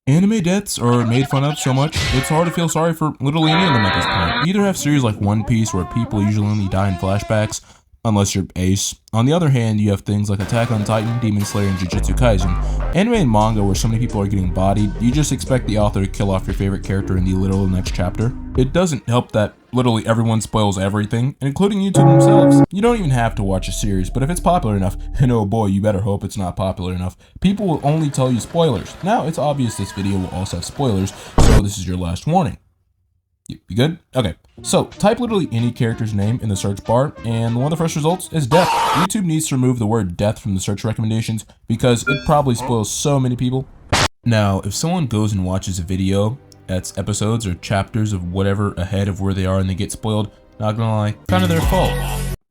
Anime deaths are made fun of so much, it's hard to feel sorry for literally any of them at this point. You either have series like One Piece where people usually only die in flashbacks, unless you're Ace. On the other hand, you have things like Attack on Titan, Demon Slayer, and Jujutsu Kaisen. Anime and manga where so many people are getting bodied, you just expect the author to kill off your favorite character in the literal next chapter. It doesn't help that literally everyone spoils everything, including YouTube themselves. You don't even have to watch a series, but if it's popular enough, and oh boy, you better hope it's not popular enough, people will only tell you spoilers. Now, it's obvious this video will also have spoilers, so this is your last warning. You good? Okay. So, type literally any character's name in the search bar, and one of the first results is death. YouTube needs to remove the word death from the search recommendations because it probably spoils so many people. Now, if someone goes and watches a video that's episodes or chapters of whatever ahead of where they are and they get spoiled, not gonna lie, kind of their fault.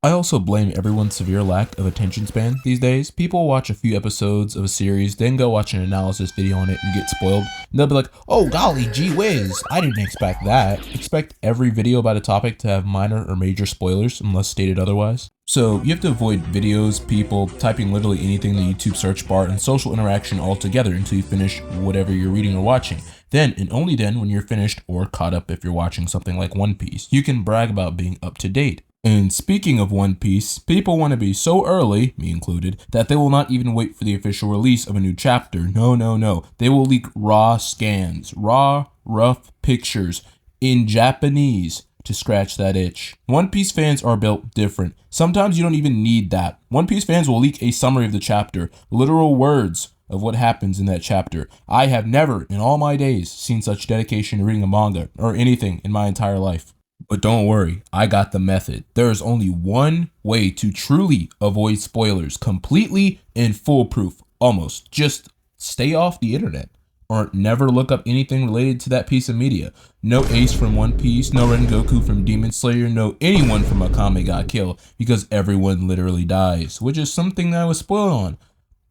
I also blame everyone's severe lack of attention span these days. People watch a few episodes of a series, then go watch an analysis video on it and get spoiled. And they'll be like, oh golly gee whiz, I didn't expect that. Expect every video about a topic to have minor or major spoilers unless stated otherwise. So you have to avoid videos, people, typing literally anything in the YouTube search bar, and social interaction altogether until you finish whatever you're reading or watching. Then, and only then, when you're finished or caught up if you're watching something like One Piece, you can brag about being up to date. And speaking of One Piece, people want to be so early, me included, that they will not even wait for the official release of a new chapter. No. They will leak raw scans, raw, rough pictures in Japanese to scratch that itch. One Piece fans are built different. Sometimes you don't even need that. One Piece fans will leak a summary of the chapter, literal words of what happens in that chapter. I have never, in all my days, seen such dedication to reading a manga or anything in my entire life. But don't worry, I got the method. There is only one way to truly avoid spoilers, completely and foolproof, almost. Just stay off the internet or never look up anything related to that piece of media. No Ace from One Piece, no Rengoku from Demon Slayer, no anyone from Akame ga Kill, because everyone literally dies, which is something that I was spoiled on,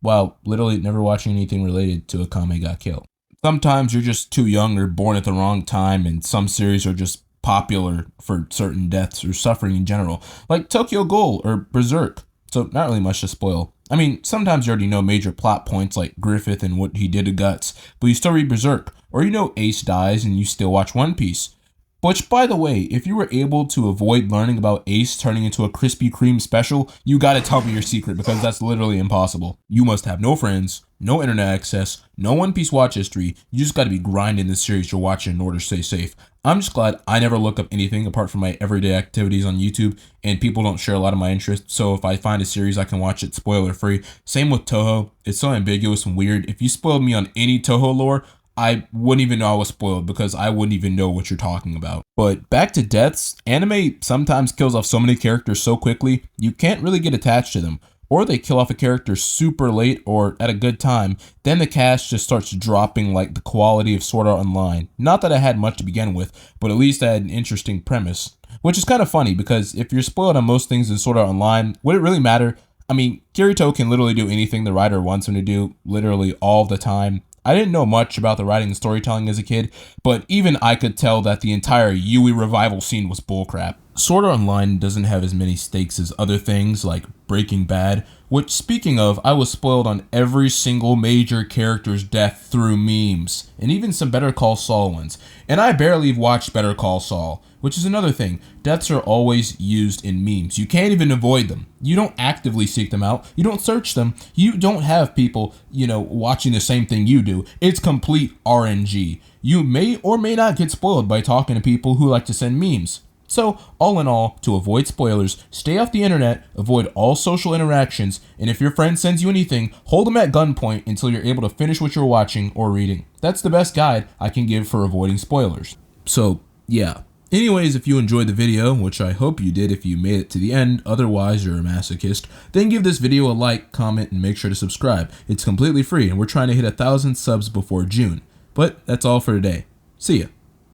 while literally never watching anything related to Akame ga Kill. Sometimes you're just too young or born at the wrong time, and some series are just popular for certain deaths or suffering in general, like Tokyo Ghoul or Berserk, so not really much to spoil. I mean, sometimes you already know major plot points like Griffith and what he did to Guts, but you still read Berserk, or you know Ace dies and you still watch One Piece. Which, by the way, if you were able to avoid learning about Ace turning into a Krispy Kreme special, you gotta tell me your secret, because that's literally impossible. You must have no friends, no internet access, no One Piece watch history. You just gotta be grinding the series you're watching in order to stay safe. I'm just glad I never look up anything apart from my everyday activities on YouTube, and people don't share a lot of my interests, so if I find a series I can watch it spoiler free. Same with Toho. It's so ambiguous and weird. If you spoiled me on any Toho lore, I wouldn't even know I was spoiled because I wouldn't even know what you're talking about. But back to deaths, anime sometimes kills off so many characters so quickly, you can't really get attached to them. Or they kill off a character super late or at a good time, then the cast just starts dropping like the quality of Sword Art Online. Not that I had much to begin with, but at least I had an interesting premise. Which is kind of funny because if you're spoiled on most things in Sword Art Online, would it really matter? I mean, Kirito can literally do anything the writer wants him to do, literally all the time. I didn't know much about the writing and storytelling as a kid, but even I could tell that the entire Yui revival scene was bullcrap. Sword Art Online doesn't have as many stakes as other things like Breaking Bad, which, speaking of, I was spoiled on every single major character's death through memes, and even some Better Call Saul ones. And I barely watched Better Call Saul, which is another thing. Deaths are always used in memes. You can't even avoid them. You don't actively seek them out. You don't search them. You don't have people, watching the same thing you do. It's complete RNG. You may or may not get spoiled by talking to people who like to send memes. So, all in all, to avoid spoilers, stay off the internet, avoid all social interactions, and if your friend sends you anything, hold them at gunpoint until you're able to finish what you're watching or reading. That's the best guide I can give for avoiding spoilers. So, yeah. Anyways, if you enjoyed the video, which I hope you did if you made it to the end, otherwise you're a masochist, then give this video a like, comment, and make sure to subscribe. It's completely free, and we're trying to hit 1,000 subs before June. But that's all for today. See ya.